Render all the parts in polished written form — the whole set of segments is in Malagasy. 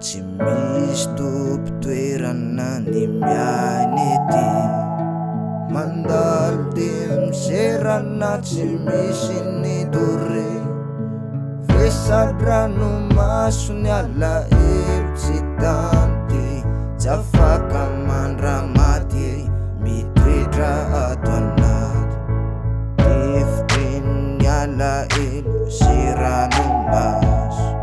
tsy misy tompitoerana ny miainy ety mandalo de miserana tsy misy ny dore vesadrano masony alahelo tsy tanty tsy afaka mandramaty mitoetra ato anaty efitrin'ny alahelo sy ranombaso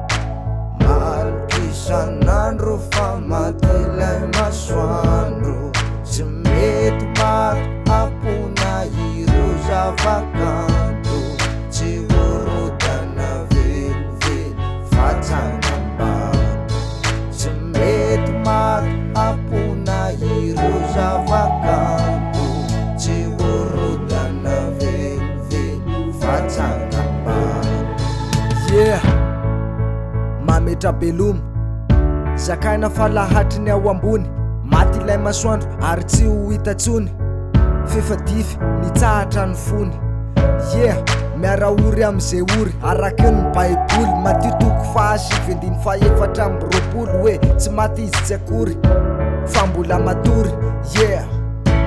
malkisanandro fa maty ilay masoandro tsy mety maty apona ireo zavakanto tsy vorodana velively fatsangambato tsy mety maty apona ireo zavakanto tsy vorodana velively fatsangambato. Yeah, mametra belomo zakaina fa lahatriny ao ambony maty ilay masoandro ary tsy ho hitatsony fefadify nitsahatra ny fony. Yeah, miara ory am'izay ory araky ny baiboly Matthieu 5:7-7 hoe tsy maty izy tsy akory fa mbola matory. Yeah,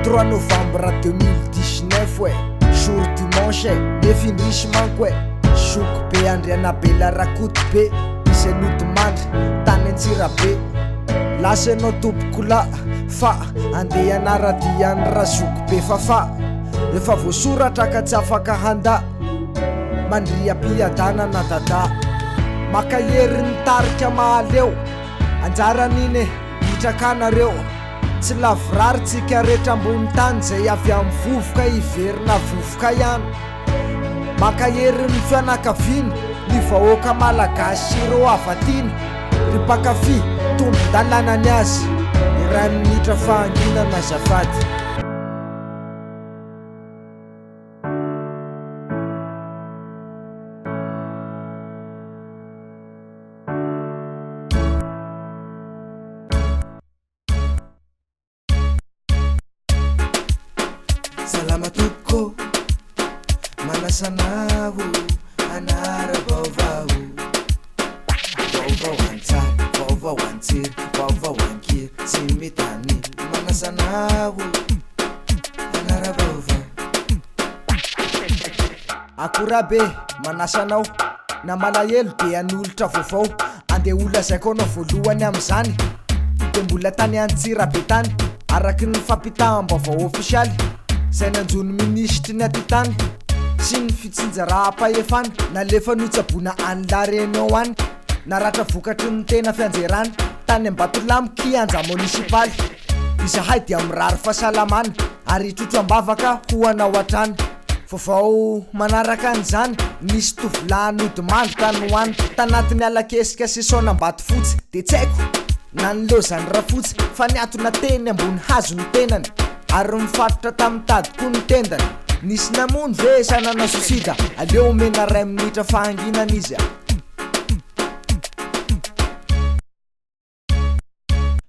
3 novembre 2019 ouais, jour dimanche nefa indrisy manko soko be andriana be larakoto be isy anoto mandry tany Antsirabe lasa anao tompoko la fa andeha anaradiany razoko be fafa efa voasoratra ka tsy afaka handa mandriam-piadana na dada makahery ny tarika mahaleo anjaran'iny hitrakanareo tsy lavoraritsika rehetra ambony tany zay avy amin'ny vovoka hiverina vovoka ihany makahery ny fianakaviany ny vahoaka malagasy ireo avatiny ry mpakafy tombon-dalanany azy iray minitra fahanginana azafady. Salama tuko manasanahu anara vaovao vaovao antsara vaovao antsira vaovao ankira tsy mitany manasanahu anara vaovao. Akorabe manasanao na malahelo de an'olotra vaovao andeha olazaiko anao voalohany am'izany de mbola tany Antsirabe tany araky ny fampitaam-baovao ofisialy zay nanjony ministry ny aty tany sy ny fitsinjara-pahefana nalefa notsaboina an'lareny ao any naratra vokatry ny tena fianjerany tany Ambatolampy kianja munisipaly izahay dia mirary fahasalamana ary trotro-ambavaka ho anao hatrany. Vaovao manaraka an'izany nisy tovolahy nodimandry tany ho any tanatiny alakesika sesona Ambatofotsy de tsy haiko na nilozany rafotsy fa niatona teny ambony hazo ny tenany ary mifatotra tamin'ny tadiko ny tendany nisy namony ve sanana sosida aleo mena 2 minitra fahanginana izy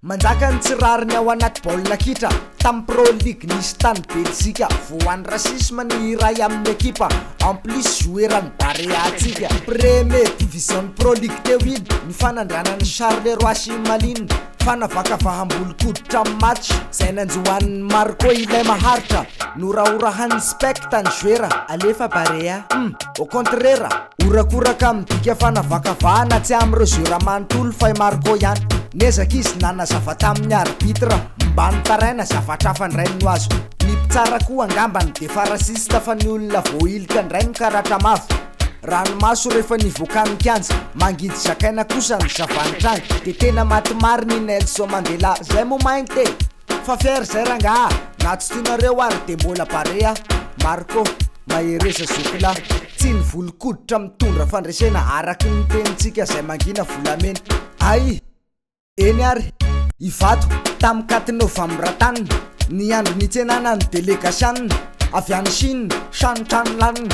manjaka ny tsirariny ao anaty baolina kitra tamin'ny Pro League nisy tany Belzika voan'ny rasisme ny iray amin'ny ekipa en plus jouerany Barea-tsika Premier Division Pro League teo iny ny fanandranany Charleroi sy Malines fanavakavahambolon-koditra amin'ny match zay nanjohan'ny Marco ilay maharitra noraorahan'ny specta ny jouera alefa Barea au contraire orakoraka midika fanavakavahana tsy am'ireo jouera manontolo fa i Marco ihany nezaka izy nanazava tamin'ny arbitre mba nitaraina zavatra hafa ndray no azo ny mpitsara koa angambany de fa rasista fa ny olona voailika ndray ny karatra mavo ranomaso rehefa nivoakan'ny kianja mangidy zakaina kosa ny zavanitrangy de tena maty mariny Nelson Mandela zay mo maigny te fa fier zay rangaha na tsy tionareo ary de mbola Barea Marco mahereza zokila tsy ny volokoditra mitondra fandresena araky ny tenitsika zay mangina volamena ay eny ary ivato tamin'ny 4 novembre tany ny andro nitsenana ny délégation avy any Chine Shan-Chanlan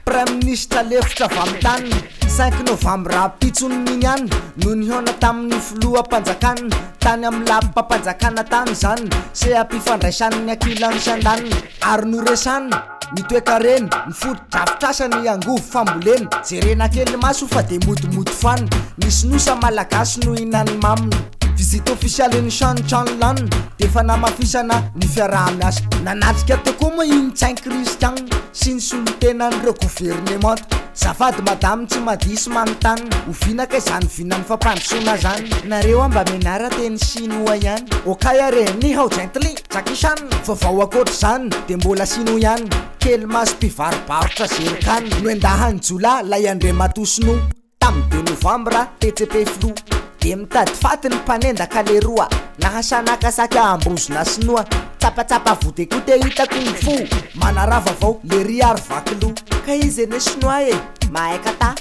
Prime Ministre lefitra avy amin'ny tany 5 novembre pitsony niany no nihona tamin'ny filoham-panjakana tany amin'ny lapam-panjakana tany zany se ampifandraisan'ny ankilan'ny Sandan ary noresany mitoeka reny mifoto-drafitrasany angovo famboleny jerena kely maso fa de motomoto fany nisy nosa malagasy no inany maminy visite officiale ny Chanchalan defa namafisana ny fiaraha-miasa nanatrika tokoa moa iny Saint Christian sy ny solontenan'ireo gouvernement zafady madame tsy madisy manontany ovinaka izany vinany fampandrosoana zany nareo amba menara teny sinoa ihany okaya re ni hao gently Jakishan vaovao akoatra zany de mbola sinoa ihany kely maso mpivarobarotra zerikany no endahany jola lay andre matosino tamy 2 novambra TCP flou de mitady faty ny mpanendaka le roa nahasanakasaka ambozona sinoa tsapatsapa votekote hitako ny fo manarava vao le riary vakilo ka izy ene sinoa e mahaika ta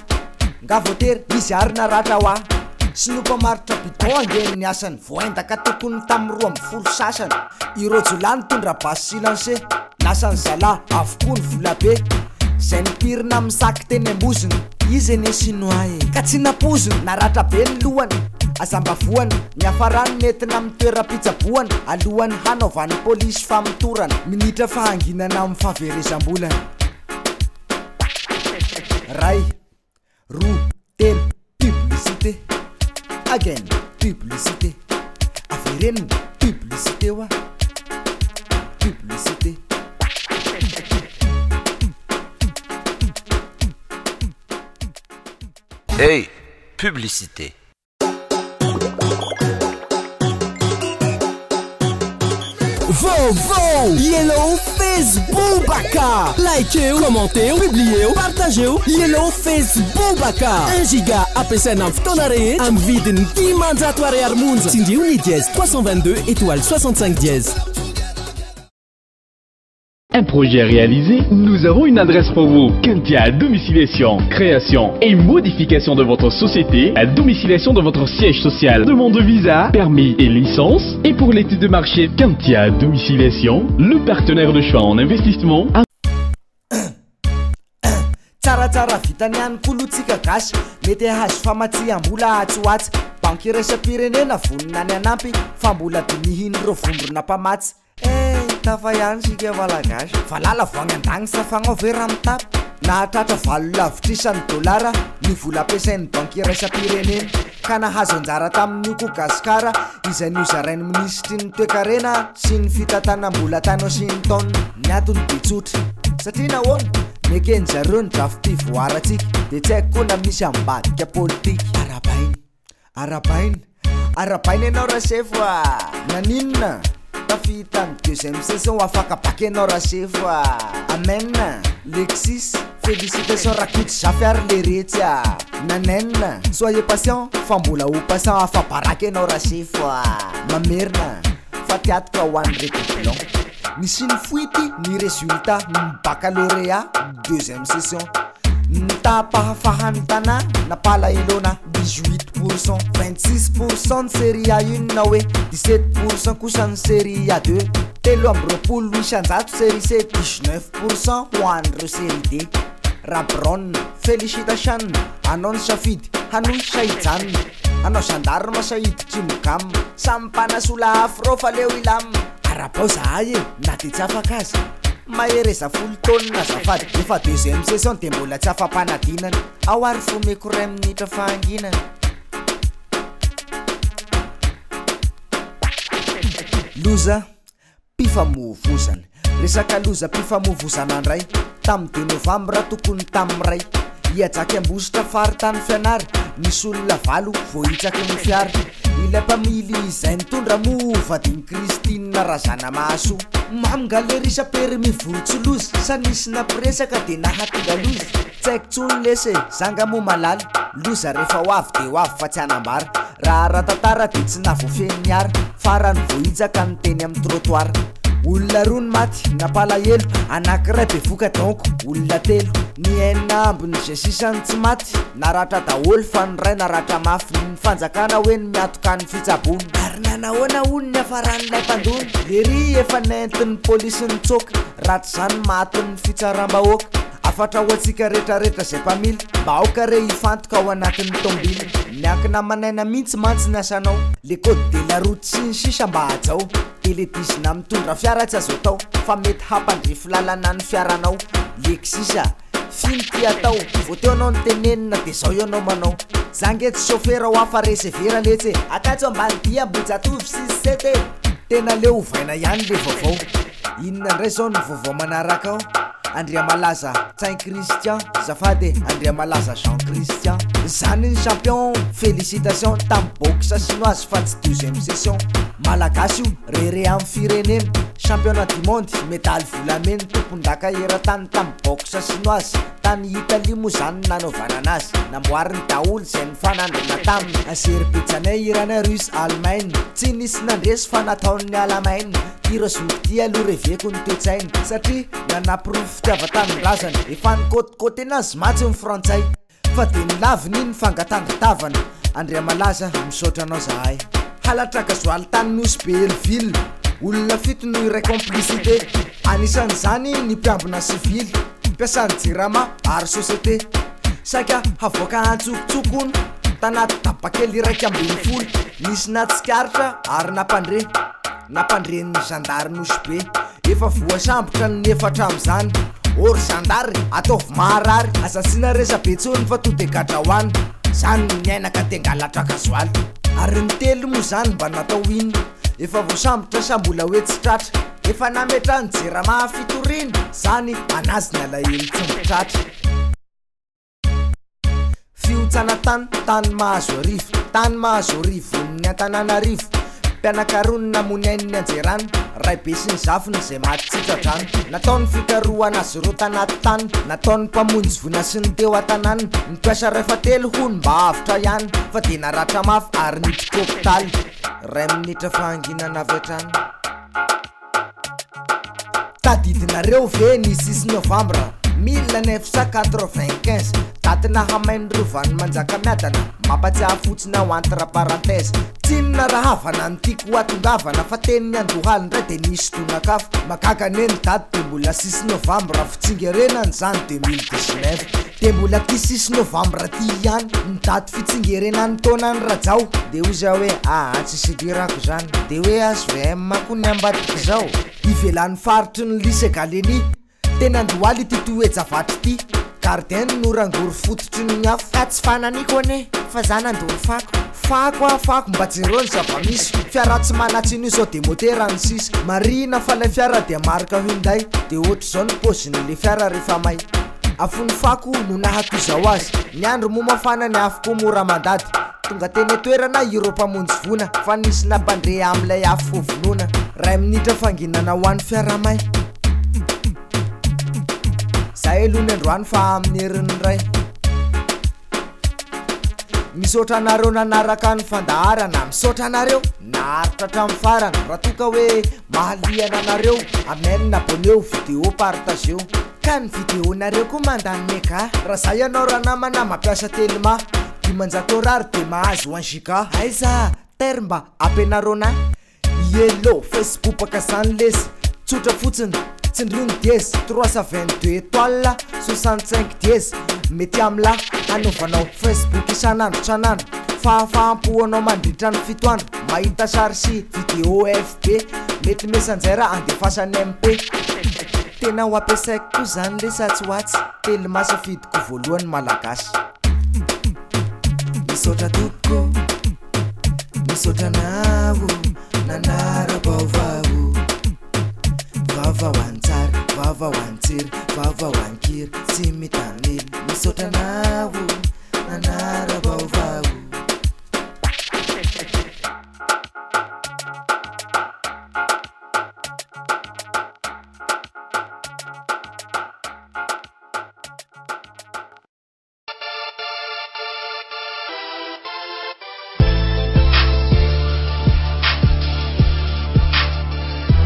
nga voatery izy ary naratra hoa sinompamarotra bidon angeny ny asany voendaka tokony tamy 12 sasany ireo jolany tondra basy silence lasany zala avokoa ny volabe zay nipirina misaky teny amboziny izy ene sinoa e ka tsy napoziny naratra be ny lohany azambavoany ny afarany netina amin'ny toeram-pitsaboany alohany hanaovan'ny polisy famitorana minitra fahanginana amin'ny fahaverezam-bolana ray roa telo publicité again publicité avereniny publicité wa publicité Hey, publicité. Vovô, Yellow Facebook baka. Likez, commentez, publiez, partagez. Yellow Facebook baka. 1 giga APSN am ftonare. Am vidin 10 manjatoare armunza. Sindi uni dièse 322 étoile 65 dièse. Un projet réalisé, nous avons une adresse pour vous. Kentia Domiciliation, création et modification de votre société, à domiciliation de votre siège social, demande de visa, permis et licence. Et pour l'étude de marché, Kentia Domiciliation, le partenaire de choix en investissement. Tsaratsara vitany ihany kolotsika gasy mety hazo famatsiam-bola atsoatsy banky resa-pirenena vonina ny anampy fa mbola dinihiny reo vondrona mpamatsy tafa ihany sika malagasy valala voagny an-dagny sa fagnaovera mitapy nahatratra valo lavitrisany dolara ny vola ampiasain'ny banky resa-pirenena ka nahazo anjara tamin'io ko gasikara izay niozarainy minisitry ny toekarena sy ny fitantanam-bola tany sy ny taona ny atony be tsotra satria nahoana mekenjareo ny drafim-pivoaratsika de tsy haiko koa na misy ambadika politika arabainy ianao rasefo naninona tafita ny 2e saison afaka baky ianao rasefo amen Lexis félicitations rakotsy zafy ary le retsy nanenina soyez patient fa mbola ho patient afa baraky ianao rasefo mamerina fa tiatika ho an'ny républion nisy ny foity ny résultat ny baccalauréat 2e session nitapahafahany tana napala elona 18%, 26% ny série A1 na hoe 17% kosa ny série A2 telo amby roapolo isanjato série C 19% ho an'ireo série D Rabron félicitations anao ny safidy hanohy sahijanona anao gendarme masahiditry mogam samy mpanasola afro fa leo ilam arabao zahay e na de tsy afaka azy mahereza folo taonina zafady efa 2e session de mbola tsy afampanadinana ao ary fomeko ray minitra fahanginana loza mpifamovozana resaka loza mpifamovozana andray tamy 2 novambra tokony tamy ray hiajaky ambositra faritany fianary nisy olona valo vohitsaky ny fiara ilay mpamily izay nitondra movadiny Kristine razana mahaso mamgalerisa permis vorotso lozy sanisy napiresaka de nahatonga lozy tsy haiko tsony lese zanga mo malala loza rehefa ho avy de ho avy fa tsy anambara raha ratatara de tsy navoafeny ara farany vohitsaka ny teny amin'ny trottoir olona roa ny maty napalahelo anankiray be voka donko olona telo ny enina ambiny zay sisany tsy maty naratra daholo fa ny ray naratra mafy ny fanjakana hoe ny miatoka ny fitsabony ary nanahoana ony ny afaran'ilay mpandony lery efa nentin'ny polisy ny tsoka raty zany matin'ny fitsaram-bahoaka afatra ho atsika rehetrarehetra zay mpamily mba aoka re hifantoka ao anatin'ny tombily miankina manaina mihitsy mantsy ny asanao le code de la route sy ny sisa mba hajao teledisina mitondra fiara tsy azo atao fa mety hampandrefy lalana ny fiaranao leksisa finy ty atao vao teo anao ny tenenina de zao ianao manao zange tsy chauffeur ho afa resevera letsy akatso ambany dia bojatovy 6-7 tena leo ovaina ihany le vaovao inona ndray zao ny vaovao manaraka ao Andrea Malaza Saint Christian zafady Andrea Malaza Jean Christian zany ny champion félicitations tam boxe chinoise fa tsy 12e session malagasy io rere amin'ny firenena championnat du monde médaille volamena tompon-daka eran-tany tam boxe chinoise tany Italie moa zany nanaovana anazy namboariny daholy zay ny fanandrana taminy azerbaidjanais iranais russe allemagne tsy nisy nandresy fa nataon'ny alamainy tira zoky aloha reveko ny toe-tsainy satria nanaprofo fitiava-tanindrazana efa nykôtikôty anazy matsy ny frantsay fa de nilaviny iny fangatangitavana Andrea Malaza misaotra anao zahay halatra gazoaly tany nosy be Elville olona fito no iray complicité anisan'izany ny mpiambina civily mpiasany jirama ary société saika havoaka antsokotsokony tanaty tabakely iraiky ambiny folo nisy natsikaritra ary napandren'ny zandary nosy be efa voasambotra ny efatra am'izany or zandary ataovy maharary asasina resabetsony fa to de gadrahoany zany niainaka tengalatra gazoaly ary ny telo moa zany mba natao inona efa voasambotra sambola hoe tsy tratra efa nametra ny jerama fitorina zany anazy ny alahelo tsombotratra fiotsanatany tany mahazo arivo ny Antananarivo mpianakaronina mony ain'ny anjerany ray be sy ny zafiny zay maty tsitradrano nataony fikaroana azy ro tanaty tany nataony mpamonjy vona sy ny teo an-tanany nipiasa refa telo hony mba avitra ihany fa de naratra mafy ary niditra hôpitaly ray minitra fahanginana avy hatrany tadidinareo ve ny 6 novembre 1995 datina hamainy rovany manjaka miadana mampatsiaha fotsiny ao entre parenthèse tsinona raha havana ny tiako hoatongavana fa teniny andohaly ndray de nisy tonakafa makakane ny dady de mbola 6 novembre fitsingerenany zany 2019 de mbola ty 6 novembre ty ihany ny dady fitsingerenany taonany rajao de oza hoe tsisy idirako zany de hoe SVM makony ambadika zao ivelan'ny faritry ny lycée Galeny tena andohaly ty toejavatry ty gardien norangory fototry ny afo ka tsy fananiko ane fa zany andoro fako mba jerony zava-misy fiara tsy manatsiny io zao de motera ny sisy marina fa lay fiara de marka Hyundai de ohatry zao ny poziny le fiara rehefa may afony fako no nahako izao azy ny andro mo mafana ny afoko mora mandady tonga teny toerana ireo mpamonjy vona fa nisy nampandre am'lay afo vonona ray minitra fanginana ho an'ny fiara may zay aloha ny androany fa amin'ny herin'ny ray misaotra anareo nanaraka ny fandaharana misaotra anareo naharitra hatramin'ny farana raha toka hoe mahaliana anareo amenina aboneo vidéo partageo ka ny vidéonareo koa mandany meka raha zay ianao raha namana mampiasa telema 500 rary de mahazo 1 giga aiza terre mba ampianarona yellow Facebook baka zany lesy tsotra fotsiny tsindrony dièse 322 étoile 65 dièse mety amla anaovanao Facebook isanandro tranandro fahafahampoanao mandritra ny fitoandro mahita sary sy vidéo FB mety messenger andefasany MP tena ho ampiasaiko koa zany le satsy hoatsy tely masafidiko voalohany malagasy misaotra toko misaotra nao nanara baovao vava wantsary vava wantsiry vava wankiry tsy mitanely misaotra nao nanara baovao